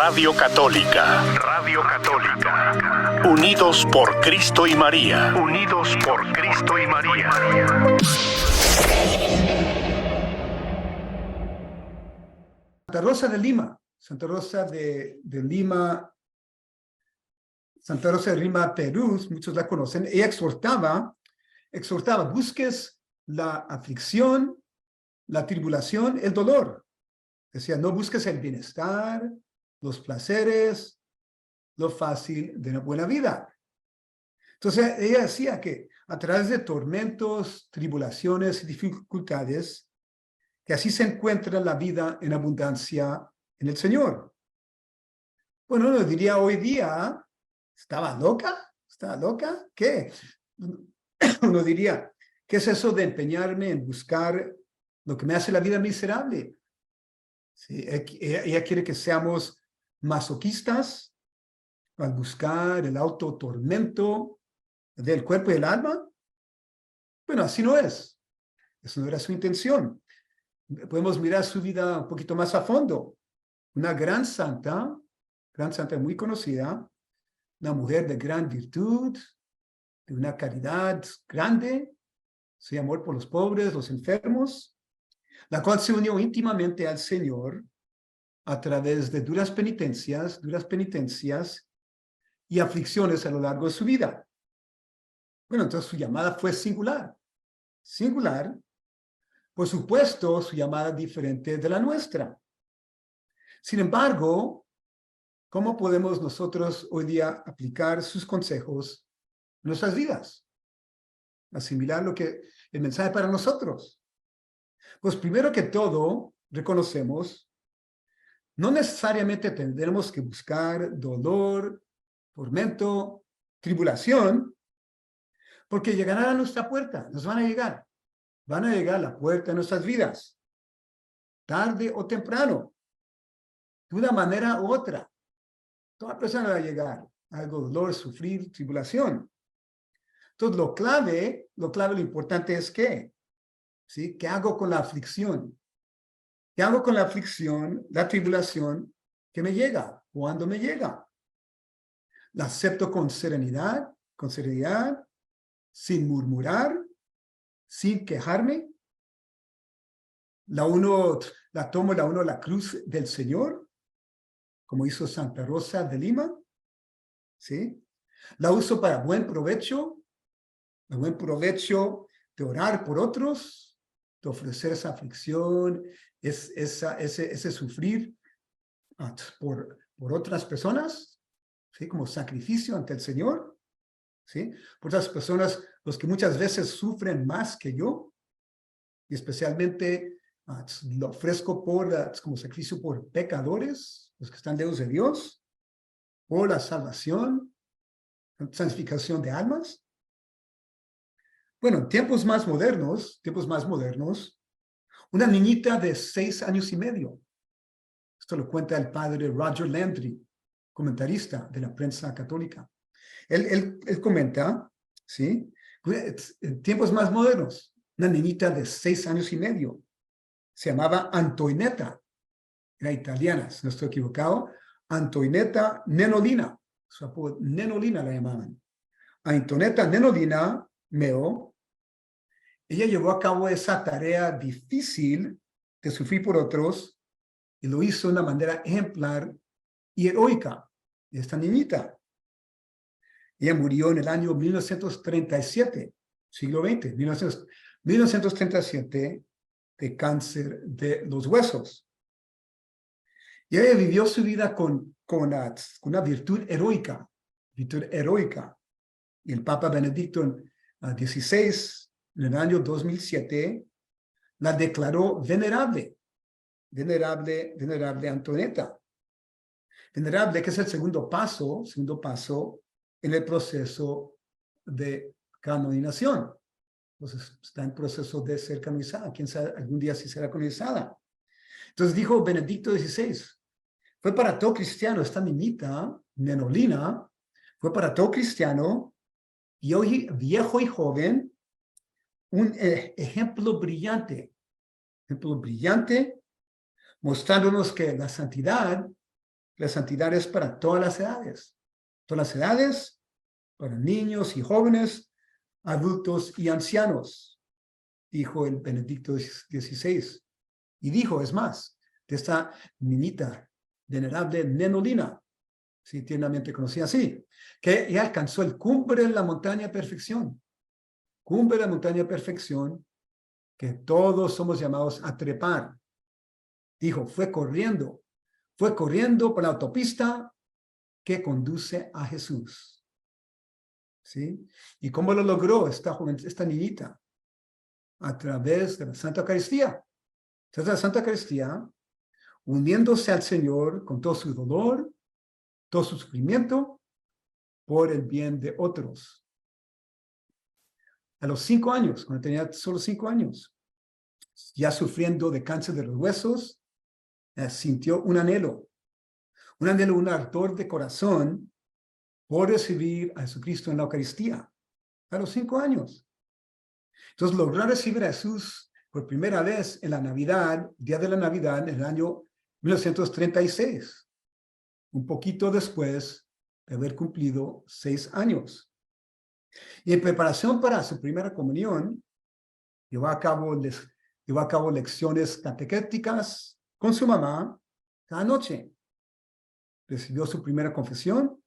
Radio Católica. Radio Católica. Unidos por Cristo y María. Unidos por Cristo y María. Santa Rosa de Lima. Santa Rosa de Lima. Santa Rosa de Lima, Perú, muchos la conocen. Ella exhortaba, busques la aflicción, la tribulación, el dolor. Decía, no busques el bienestar, los placeres, lo fácil de una buena vida. Entonces, ella decía que a través de tormentos, tribulaciones y dificultades, que así se encuentra la vida en abundancia en el Señor. Bueno, uno diría hoy día, ¿estaba loca? ¿Estaba loca? ¿Qué? Uno diría, ¿qué es eso de empeñarme en buscar lo que me hace la vida miserable? ¿Sí? Ella quiere que seamos masoquistas al buscar el autotormento del cuerpo y del alma. Bueno, así no es. Eso no era su intención. Podemos mirar su vida un poquito más a fondo. Una gran santa muy conocida, una mujer de gran virtud, de una caridad grande, su amor por los pobres, los enfermos, la cual se unió íntimamente al Señor a través de duras penitencias y aflicciones a lo largo de su vida. Bueno, entonces su llamada fue singular. Singular, por supuesto, su llamada es diferente de la nuestra. Sin embargo, ¿cómo podemos nosotros hoy día aplicar sus consejos en nuestras vidas? Asimilar el mensaje para nosotros. Pues primero que todo, reconocemos, no necesariamente tendremos que buscar dolor, tormento, tribulación, porque llegarán a nuestra puerta, nos van a llegar a la puerta de nuestras vidas, tarde o temprano, de una manera u otra. Toda persona va a llegar a algo, dolor, sufrir, tribulación. Entonces, lo importante es ¿sí? ¿Qué hago con la aflicción? ¿Qué hago con la aflicción, la tribulación que me llega? ¿Cuándo me llega? ¿La acepto con serenidad, sin murmurar, sin quejarme? ¿La tomo la cruz del Señor, como hizo Santa Rosa de Lima? ¿Sí? ¿La uso para buen provecho de orar por otros, de ofrecer esa aflicción, ese sufrir por otras personas, ¿sí? Como sacrificio ante el Señor, ¿sí? Por otras personas, los que muchas veces sufren más que yo, y especialmente lo ofrezco como sacrificio por pecadores, los que están lejos de Dios, por la salvación, santificación de almas. Bueno, en tiempos más modernos, una niñita de 6 años y medio, esto lo cuenta el padre Roger Landry, comentarista de la prensa católica. Él comenta, ¿sí? En tiempos más modernos, una niñita de 6 años y medio, se llamaba Antoinetta, era italiana, si no estoy equivocado, Antoinetta Nenolina, su apodo Nenolina la llamaban. Antoinetta Nenolina Meo, ella llevó a cabo esa tarea difícil de sufrir por otros y lo hizo de una manera ejemplar y heroica. Esta niñita. Ella murió en el año 1937, siglo XX, 1937, de cáncer de los huesos. Y ella vivió su vida con una virtud heroica. Y el Papa Benedicto XVI, en el año 2007, la declaró venerable Antoinetta. Venerable, que es el segundo paso en el proceso de canonización. Entonces, está en proceso de ser canonizada. Quién sabe, algún día sí será canonizada. Entonces dijo Benedicto XVI, fue para todo cristiano, esta niñita, Nenolina, fue para todo cristiano, y hoy, viejo y joven, un ejemplo brillante, mostrándonos que la santidad La santidad es para todas las edades. Todas las edades, para niños y jóvenes, adultos y ancianos, dijo el Benedicto XVI. Y dijo, es más, de esta niñita venerable Nenolina, sí, tiernamente conocida así, que ya alcanzó el cumbre de la montaña de perfección. Cumbre de la montaña de perfección que todos somos llamados a trepar. Dijo, fue corriendo por la autopista que conduce a Jesús. ¿Sí? ¿Y cómo lo logró esta niñita? A través de la Santa Eucaristía. A través de la Santa Eucaristía, uniéndose al Señor con todo su dolor, todo su sufrimiento, por el bien de otros. A los 5 años, cuando tenía solo 5 años, ya sufriendo de cáncer de los huesos, sintió un anhelo, un ardor de corazón por recibir a Jesucristo en la Eucaristía. A los 5 años. Entonces logró recibir a Jesús por primera vez en la Navidad, día de la Navidad, en el año 1936, un poquito después de haber cumplido 6 años. Y en preparación para su primera comunión, llevó a cabo lecciones catequéticas con su mamá cada noche. Recibió su primera confesión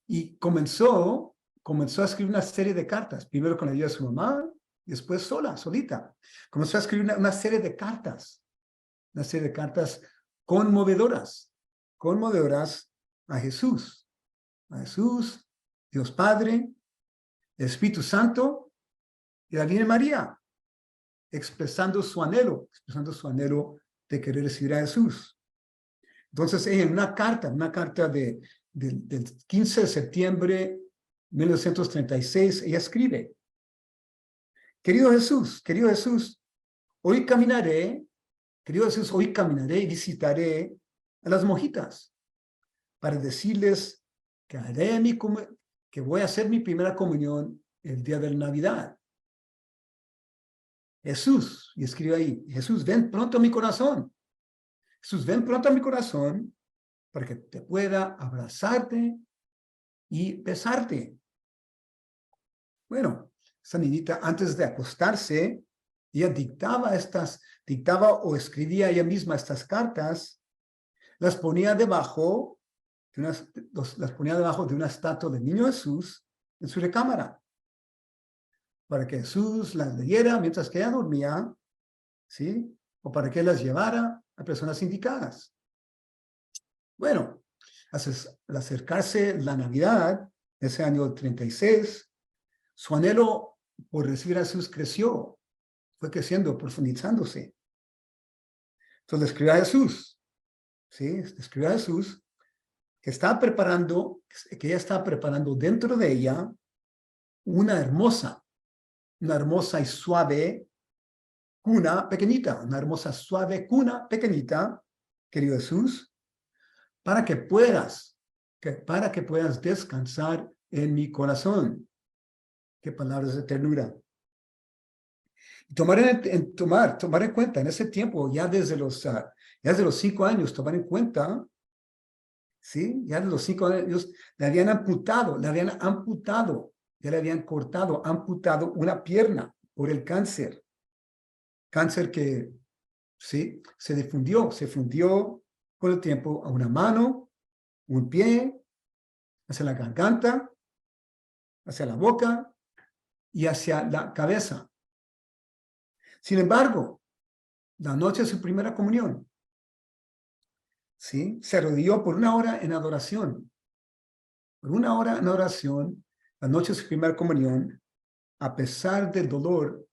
y comenzó a escribir una serie de cartas, primero con la ayuda de su mamá, y después solita. Comenzó a escribir una serie de cartas conmovedoras a Jesús, Dios Padre, el Espíritu Santo y la Virgen María, expresando su anhelo de querer recibir a Jesús. Entonces, en una carta del 15 de septiembre de 1936, ella escribe, querido Jesús, hoy caminaré y visitaré a las monjitas para decirles que voy a hacer mi primera comunión el día de la Navidad. Jesús, y escribe ahí, Jesús, ven pronto a mi corazón. Jesús, ven pronto a mi corazón para que te pueda abrazarte y besarte. Bueno, esa niñita antes de acostarse, ella dictaba o escribía ella misma estas cartas, las ponía debajo de una estatua del niño Jesús en su recámara, para que Jesús las leyera mientras que ella dormía, ¿sí? O para que las llevara a personas indicadas. Bueno, al acercarse la Navidad, ese año 36, su anhelo por recibir a Jesús fue creciendo, profundizándose. Entonces le escribió a Jesús, ¿sí? Le escribió a Jesús que ella estaba preparando dentro de ella una hermosa y suave cuna pequeñita, querido Jesús, para que puedas descansar en mi corazón. Qué palabras de ternura. Tomar en cuenta en ese tiempo, ya desde los 5 años, tomar en cuenta, ¿sí? Ya de los 5 años le habían amputado, ya le habían amputado una pierna por el cáncer. Cáncer que, ¿sí? Se fundió con el tiempo a una mano, un pie, hacia la garganta, hacia la boca y hacia la cabeza. Sin embargo, la noche de su primera comunión, ¿sí? Se arrodilló por 1 hora en adoración. Por 1 hora en adoración, la noche de su primera comunión, a pesar del dolor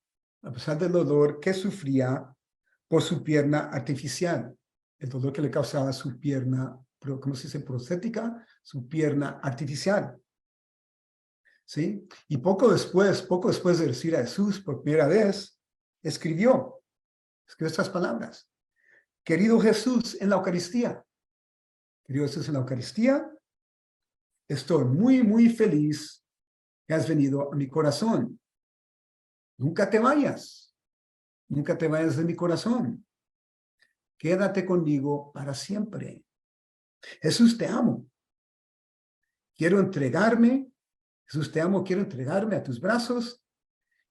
que sufría por su pierna artificial, el dolor que le causaba su pierna, ¿cómo se dice? Prostética, su pierna artificial. ¿Sí? Y poco después de recibir a Jesús por primera vez, escribió estas palabras. Querido Jesús en la Eucaristía, estoy muy, muy feliz que has venido a mi corazón. Nunca te vayas de mi corazón. Quédate conmigo para siempre. Jesús, te amo. Quiero entregarme, Jesús, te amo, quiero entregarme a tus brazos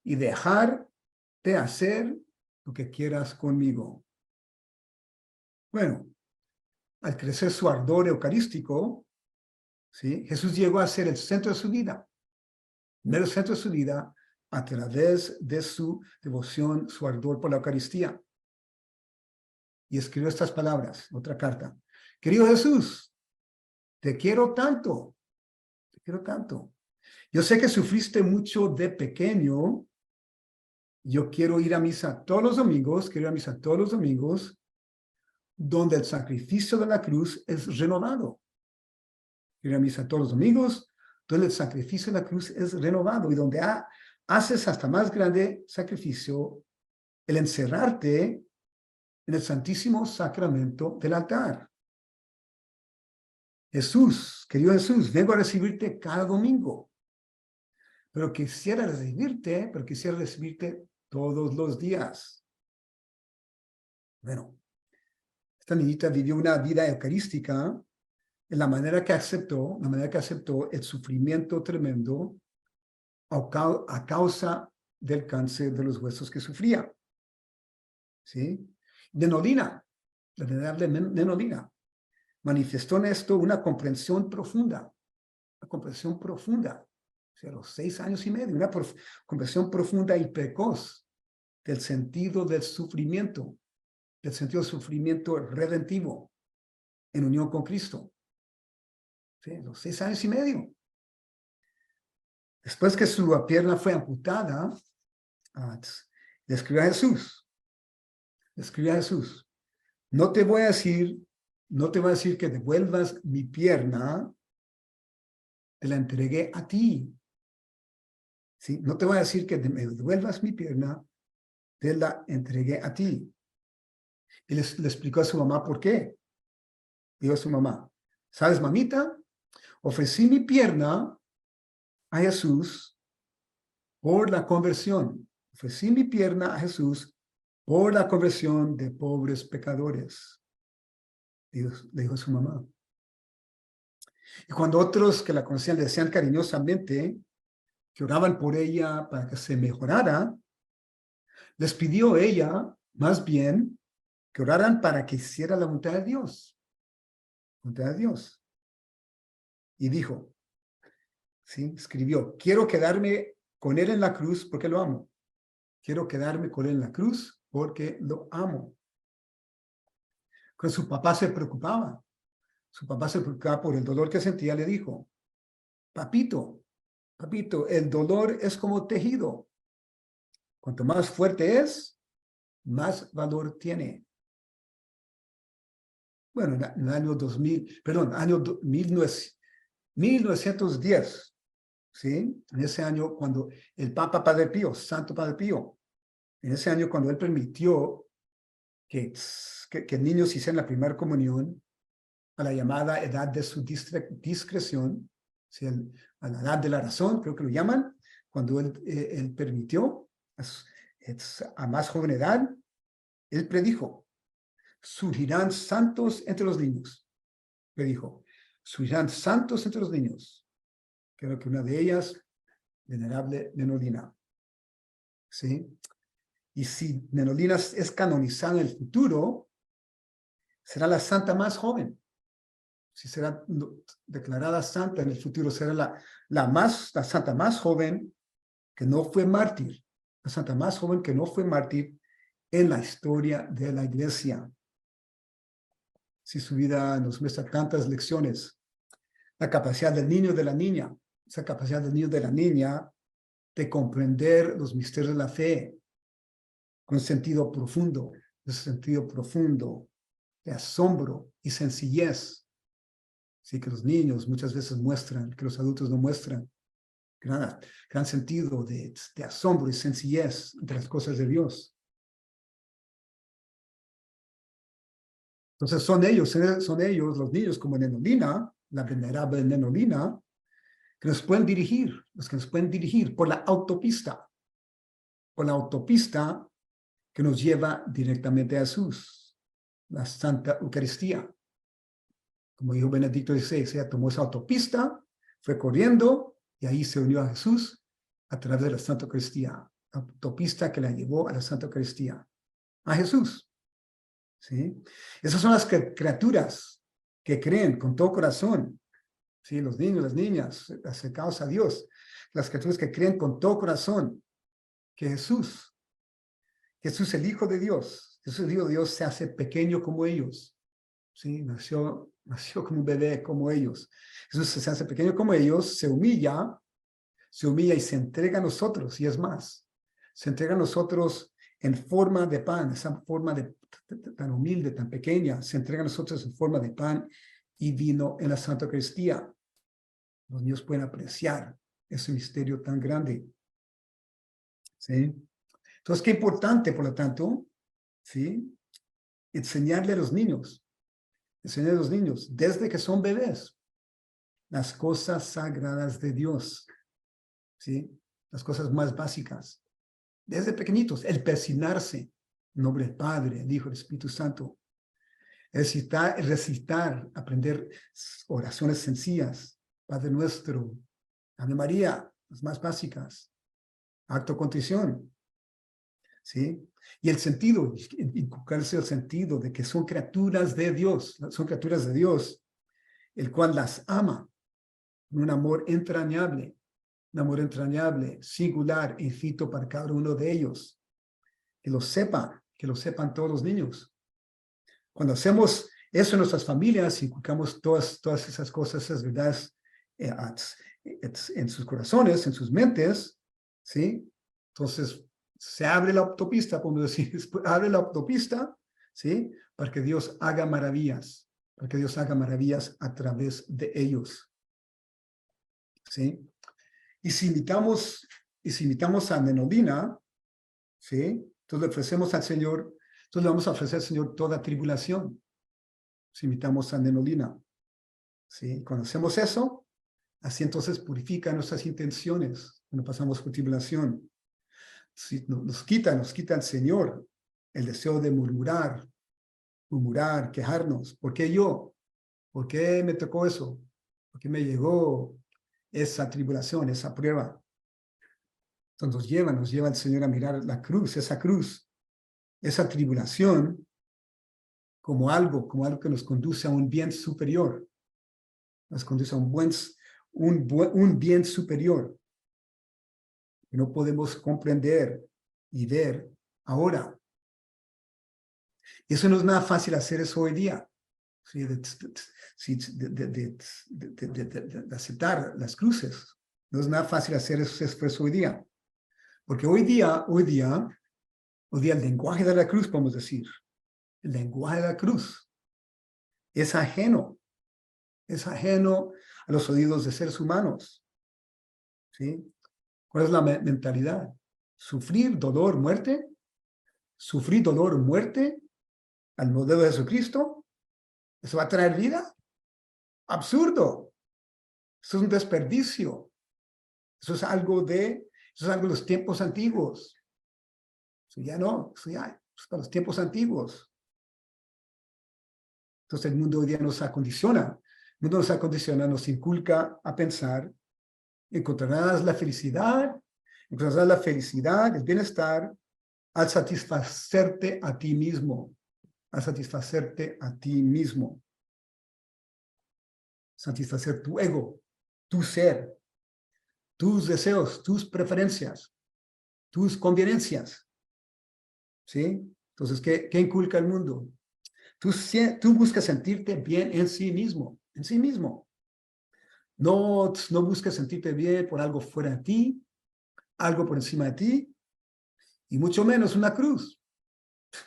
y dejarte hacer lo que quieras conmigo. Bueno, al crecer su ardor eucarístico, ¿sí? Jesús llegó a ser el centro de su vida, el centro de su vida a través de su devoción, su ardor por la Eucaristía. Y escribió estas palabras, otra carta. Querido Jesús, te quiero tanto, te quiero tanto. Yo sé que sufriste mucho de pequeño. Yo quiero ir a misa todos los domingos, donde el sacrificio de la cruz es renovado. Quiero ir a misa todos los domingos, donde el sacrificio de la cruz es renovado y donde haces hasta más grande sacrificio el encerrarte en el santísimo sacramento del altar. Jesús, querido Jesús, vengo a recibirte cada domingo, pero quisiera recibirte todos los días. Bueno, esta niñita vivió una vida eucarística en la manera que aceptó el sufrimiento tremendo a causa del cáncer de los huesos que sufría. ¿Sí? Nenolina, la venerable Nenolina, manifestó en esto una comprensión profunda, o sea, a los 6 años y medio, una comprensión profunda y precoz del sentido del sufrimiento redentivo en unión con Cristo. ¿Sí? A los 6 años y medio. Después que su pierna fue amputada, le escribió a Jesús, no te voy a decir que devuelvas mi pierna, te la entregué a ti. ¿Sí? No te voy a decir que me devuelvas mi pierna, te la entregué a ti. Y le explicó a su mamá por qué. Dijo a su mamá, ¿sabes, mamita? Ofrecí mi pierna a Jesús por la conversión. Ofrecí mi pierna a Jesús por la conversión de pobres pecadores. Le dijo a su mamá. Y cuando otros que la conocían le decían cariñosamente que oraban por ella para que se mejorara, les pidió ella, más bien, que oraran para que hiciera la voluntad de Dios. Voluntad de Dios. Y dijo, ¿sí? Escribió, quiero quedarme con él en la cruz porque lo amo. Quiero quedarme con él en la cruz porque lo amo. Cuando su papá se preocupaba por el dolor que sentía, le dijo, papito, el dolor es como tejido. Cuanto más fuerte es, más valor tiene. Bueno, en el año 1910, ¿sí? En ese año, cuando el Papa Padre Pío, Santo Padre Pío, en ese año cuando él permitió que niños hicieran la primera comunión a la llamada edad de su discreción, ¿sí? A la edad de la razón, creo que lo llaman, cuando él permitió a más joven edad, él predijo, surgirán santos entre los niños. Predijo, surgirán santos entre los niños. Creo que una de ellas, venerable Nenolina. ¿Sí? Y si Nenolina es canonizada en el futuro, será la santa más joven. Si será declarada santa en el futuro, será la santa más joven que no fue mártir. La santa más joven que no fue mártir en la historia de la Iglesia. Si su vida nos muestra tantas lecciones. La capacidad del niño y de la niña. Esa capacidad del niño y de la niña de comprender los misterios de la fe con sentido profundo, de asombro y sencillez. Sí, que los niños muchas veces muestran, que los adultos no muestran. Gran sentido de asombro y sencillez de las cosas de Dios. Entonces son ellos los niños como Nenolina, la venerable Nenolina, que nos pueden dirigir, por la autopista que nos lleva directamente a Jesús, la Santa Eucaristía. Como dijo Benedicto XVI, ella tomó esa autopista, fue corriendo y ahí se unió a Jesús a través de la Santa Eucaristía. Autopista que la llevó a la Santa Eucaristía, a Jesús. ¿Sí? Esas son las criaturas que creen con todo corazón. ¿Sí? Los niños, las niñas, acercados a Dios. Las criaturas que creen con todo corazón que Jesús, el Hijo de Dios, Jesús, el Hijo de Dios, se hace pequeño como ellos. ¿Sí? Nació como un bebé como ellos. Jesús se hace pequeño como ellos, se humilla y se entrega a nosotros, y es más, se entrega a nosotros en forma de pan, esa forma tan humilde, tan pequeña, se entrega a nosotros en forma de pan y vino en la Santa Eucaristía. Los niños pueden apreciar ese misterio tan grande. ¿Sí? Entonces, qué importante, por lo tanto, ¿sí? Enseñarle a los niños, desde que son bebés, las cosas sagradas de Dios, ¿sí? Las cosas más básicas. Desde pequeñitos, el persignarse, en nombre del Padre, el Hijo, el Espíritu Santo. Recitar, aprender oraciones sencillas, Padre Nuestro, Ave María, las más básicas, acto de contrición, ¿sí? Y el sentido, inculcarse el sentido de que son criaturas de Dios, el cual las ama, un amor entrañable, singular, infinito para cada uno de ellos. Que lo sepan todos los niños. Cuando hacemos eso en nuestras familias, inculcamos todas esas cosas, esas verdades en sus corazones, en sus mentes, ¿sí? Entonces, se abre la autopista, podemos decir, abre la autopista, ¿sí? Para que Dios haga maravillas, a través de ellos, ¿sí? Y si invitamos a Menolina, ¿sí? Entonces le ofrecemos al Señor, entonces le vamos a ofrecer al Señor toda tribulación. Si invitamos a Menolina, ¿sí? Cuando hacemos eso, así entonces purifica nuestras intenciones cuando pasamos por tribulación. Si nos quita el Señor el deseo de murmurar, quejarnos. ¿Por qué yo? ¿Por qué me tocó eso? ¿Por qué me llegó esa tribulación, esa prueba? Entonces nos lleva el Señor a mirar la cruz, esa tribulación, como algo que nos conduce a un bien superior. Nos conduce a un bien superior que no podemos comprender y ver ahora. Eso no es nada fácil hacer eso hoy día. ¿Sí? De aceptar las cruces. No es nada fácil hacer ese esfuerzo hoy día. Porque hoy día el lenguaje de la cruz, podemos decir, el lenguaje de la cruz es ajeno a los oídos de seres humanos. ¿Sí? ¿Cuál es la mentalidad? Sufrir dolor, muerte al modelo de Jesucristo. ¿Eso va a traer vida? Absurdo. Eso es un desperdicio. Eso es algo de los tiempos antiguos. Eso ya es para los tiempos antiguos. Entonces el mundo hoy día nos acondiciona. Nos inculca a pensar, encontrarás la felicidad, el bienestar, al satisfacerte a ti mismo. Satisfacer tu ego, tu ser, tus deseos, tus preferencias, tus conveniencias. ¿Sí? Entonces, ¿qué inculca el mundo? Tú buscas sentirte bien en sí mismo. No busques sentirte bien por algo fuera de ti, algo por encima de ti, y mucho menos una cruz.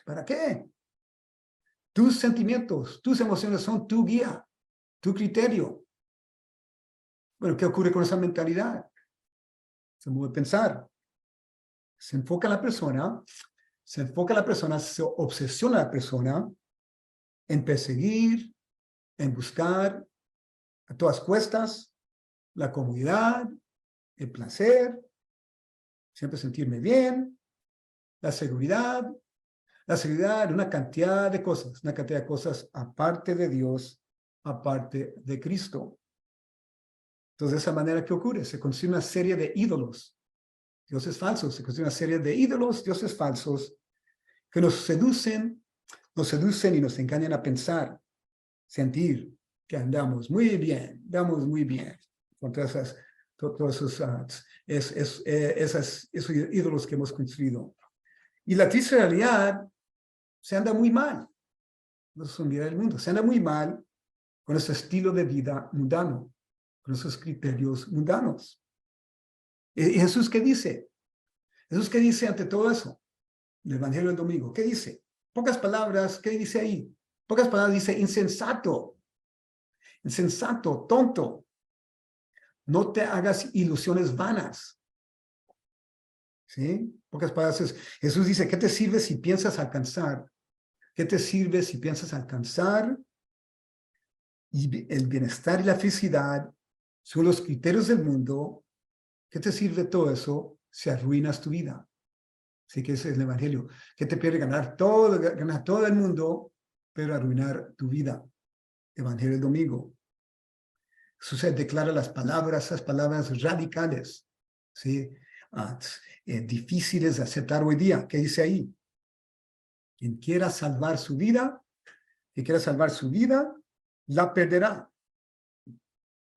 ¿Para qué? Tus sentimientos, tus emociones son tu guía, tu criterio. Bueno, ¿qué ocurre con esa mentalidad? Se mueve a pensar. Se enfoca la persona, se obsesiona la persona en perseguir, en buscar a todas cuestas la comodidad, el placer, siempre sentirme bien, la seguridad, una cantidad de cosas aparte de Dios aparte de Cristo. Entonces, de esa manera, ¿qué ocurre? Se construye una serie de ídolos, dioses falsos, se construye una serie de ídolos, dioses falsos, que nos seducen y nos engañan a pensar, sentir que andamos muy bien, con todos esos ídolos que hemos construido. Y la triste realidad, se anda muy mal. No es un día del mundo, se anda muy mal con ese estilo de vida mundano, con esos criterios mundanos. ¿Y Jesús qué dice? Jesús qué dice ante todo eso? El Evangelio del domingo, ¿qué dice? Pocas palabras, ¿qué dice ahí? Pocas palabras dice insensato, insensato, tonto. No te hagas ilusiones vanas. ¿Sí? Pocas palabras. Jesús dice, ¿qué te sirve si piensas alcanzar? ¿Qué te sirve si piensas alcanzar? Y el bienestar y la felicidad son los criterios del mundo. ¿Qué te sirve todo eso si arruinas tu vida? Así que ese es el Evangelio. ¿Qué te pierde ganar todo el mundo, pero arruinar tu vida? Evangelio del domingo. Jesús declara las palabras, esas palabras radicales, ¿sí? Difíciles de aceptar hoy día. ¿Qué dice ahí? Quien quiera salvar su vida, la perderá.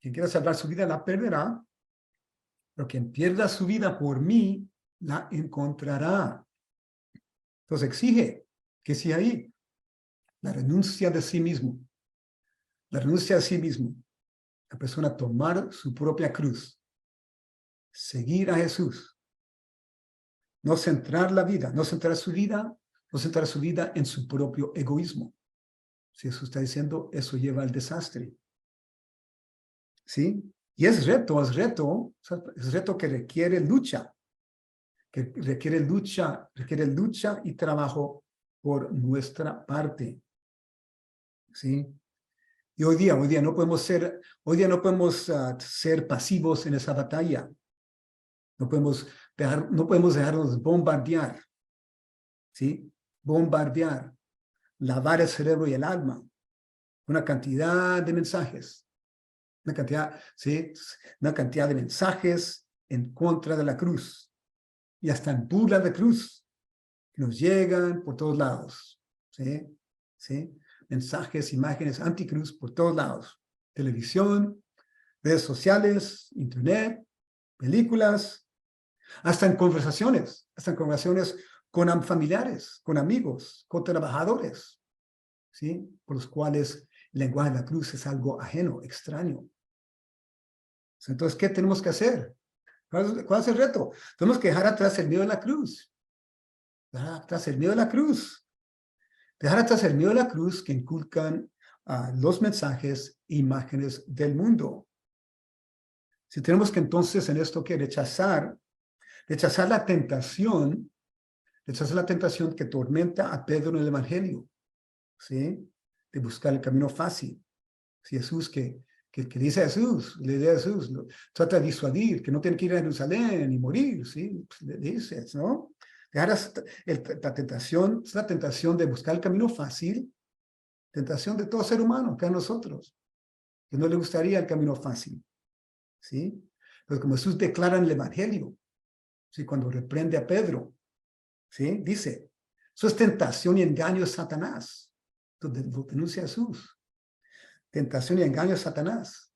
Quien quiera salvar su vida, la perderá. Pero quien pierda su vida por mí, la encontrará. Entonces exige que sea ahí la renuncia de sí mismo. La renuncia de sí mismo. La persona tomar su propia cruz. Seguir a Jesús. No centrar la vida, no centrar su vida en su propio egoísmo. Si eso está diciendo, eso lleva al desastre. ¿Sí? Y es reto que requiere lucha. Que requiere lucha y trabajo por nuestra parte. ¿Sí? Y hoy día no podemos ser pasivos en esa batalla. No podemos dejarnos bombardear. ¿Sí? Bombardear. Lavar el cerebro y el alma. Una cantidad de mensajes. Una cantidad de mensajes en contra de la cruz. Y hasta en burla de cruz. Que nos llegan por todos lados. ¿Sí? ¿Sí? Mensajes, imágenes anticruz por todos lados. Televisión, redes sociales, internet, películas, hasta en conversaciones con familiares, con amigos, con trabajadores, ¿sí? Por los cuales el lenguaje de la cruz es algo ajeno, extraño. Entonces, ¿qué tenemos que hacer? ¿Cuál es el reto? Tenemos que dejar atrás el miedo de la cruz. Dejar atrás el miedo de la cruz. Dejar atrás el miedo de la cruz que inculcan los mensajes e imágenes del mundo. Si tenemos que entonces en esto que rechazar la tentación que tormenta a Pedro en el Evangelio, ¿sí? De buscar el camino fácil. Si Jesús, que dice Jesús, le dice a Jesús, trata de disuadir, que no tiene que ir a Jerusalén y morir, ¿sí? Pues le dices, ¿no? La tentación es la tentación de buscar el camino fácil, tentación de todo ser humano, que a nosotros, que no le gustaría el camino fácil, ¿sí? Pero como Jesús declara en el Evangelio, ¿sí? Cuando reprende a Pedro, ¿sí? Dice, eso es tentación y engaño de Satanás. Entonces lo denuncia Jesús. Tentación y engaño de Satanás.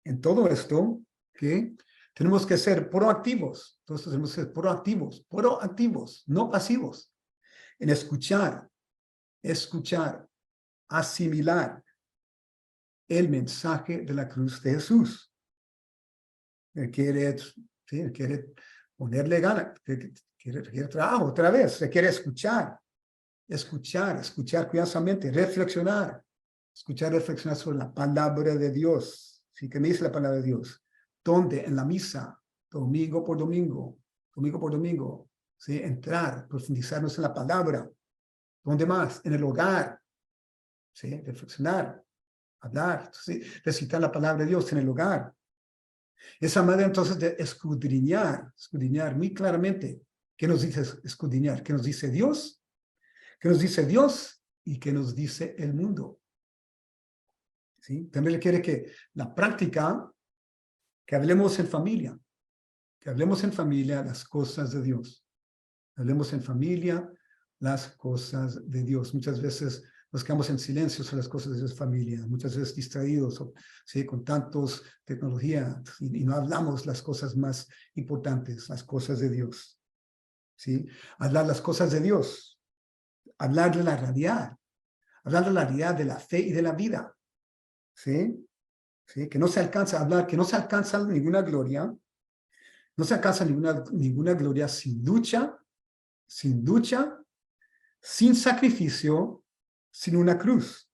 En todo esto, ¿qué? Tenemos que ser proactivos. Entonces tenemos que ser proactivos, no pasivos. En escuchar, asimilar el mensaje de la cruz de Jesús. Él quiere ponerle ganas, quiere trabajo otra vez, se quiere escuchar cuidadosamente, reflexionar sobre la palabra de Dios. ¿Sí? ¿Qué me dice la palabra de Dios? ¿Dónde? En la misa, domingo por domingo, ¿sí? Entrar, profundizarnos en la palabra. ¿Dónde más? En el hogar, ¿sí? Reflexionar, hablar, ¿sí? Recitar la palabra de Dios en el hogar. Esa manera entonces de escudriñar muy claramente. ¿Qué nos dice escudriñar? ¿Qué nos dice Dios? ¿Qué nos dice Dios? ¿Y qué nos dice el mundo? ¿sí? También requiere que la práctica, que hablemos en familia, las cosas de Dios. Hablemos en familia las cosas de Dios. Muchas veces nos quedamos en silencio sobre las cosas de Dios, familia, muchas veces distraídos, ¿sí? Con tantos tecnología y no hablamos las cosas más importantes, las cosas de Dios. ¿Sí? Hablar las cosas de Dios, hablar de la realidad de la fe y de la vida. ¿Sí? ¿Sí? Que no se alcanza a hablar, que no se alcanza ninguna gloria, no se alcanza ninguna gloria sin lucha, sin sacrificio, sin una cruz.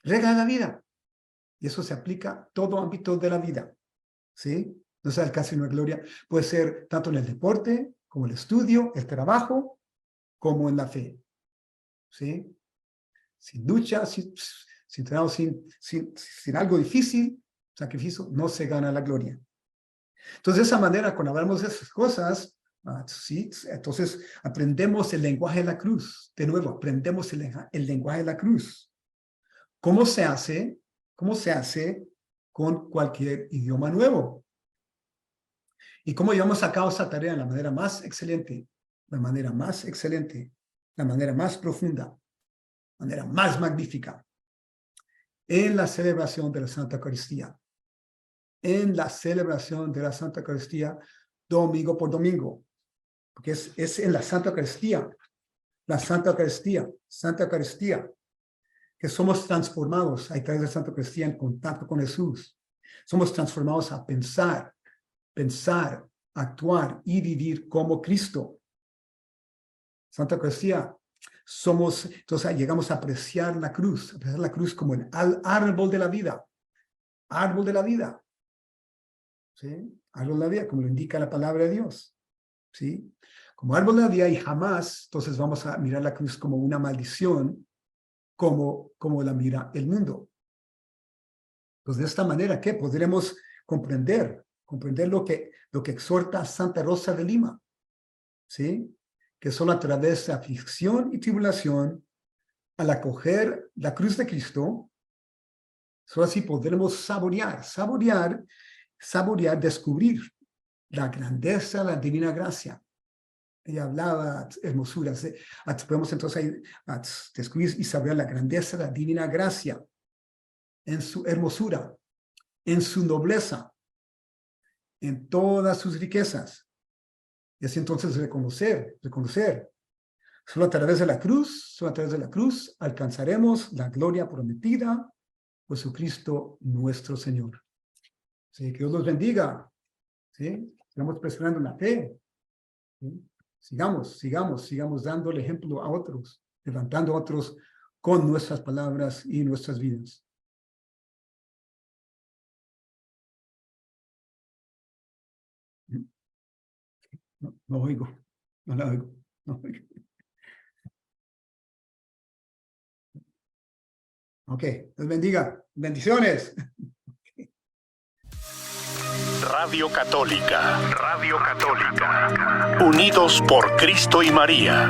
Regla de la vida. Y eso se aplica a todo ámbito de la vida. ¿Sí? No se alcanza una gloria. Puede ser tanto en el deporte, como el estudio, el trabajo, como en la fe. ¿Sí? Sin lucha, sin algo difícil, sacrificio, no se gana la gloria. Entonces, de esa manera, cuando hablamos de esas cosas, ¿sí? Entonces aprendemos el lenguaje de la cruz. De nuevo, aprendemos el lenguaje de la cruz. ¿Cómo se hace? ¿Cómo se hace con cualquier idioma nuevo? ¿Y cómo llevamos a cabo esa tarea de la manera más excelente? La manera más excelente, la manera más profunda, la manera más magnífica. En la celebración de la Santa Eucaristía. En la celebración de la Santa Eucaristía, domingo por domingo. Porque es en la Santa Eucaristía, Santa Eucaristía, que somos transformados a través de la Santa Eucaristía en contacto con Jesús. Somos transformados a pensar, actuar y vivir como Cristo. Santa Eucaristía, entonces llegamos a apreciar la cruz como el árbol de la vida. Árbol de la vida. ¿Sí? Árbol de la vida, como lo indica la palabra de Dios. ¿Sí? Como árbol de la vida, y jamás, entonces vamos a mirar la cruz como una maldición, como la mira el mundo. Entonces, de esta manera, ¿qué? Podremos comprender lo que exhorta a Santa Rosa de Lima, ¿sí? Que solo a través de aflicción y tribulación, al acoger la cruz de Cristo, solo así podremos saborear, descubrir la grandeza, la divina gracia. Ella hablaba hermosuras. Podemos entonces descubrir y saborear la grandeza, la divina gracia, en su hermosura, en su nobleza, en todas sus riquezas. Y así entonces reconocer. Solo a través de la cruz, alcanzaremos la gloria prometida por Jesucristo nuestro Señor. ¿Sí? Que Dios los bendiga. ¿Sí? Sigamos presionando la fe. ¿Sí? Sigamos dando el ejemplo a otros, levantando a otros con nuestras palabras y nuestras vidas. No oigo, no la oigo, no oigo. Ok, Dios bendiga. Bendiciones. Radio Católica. Unidos por Cristo y María.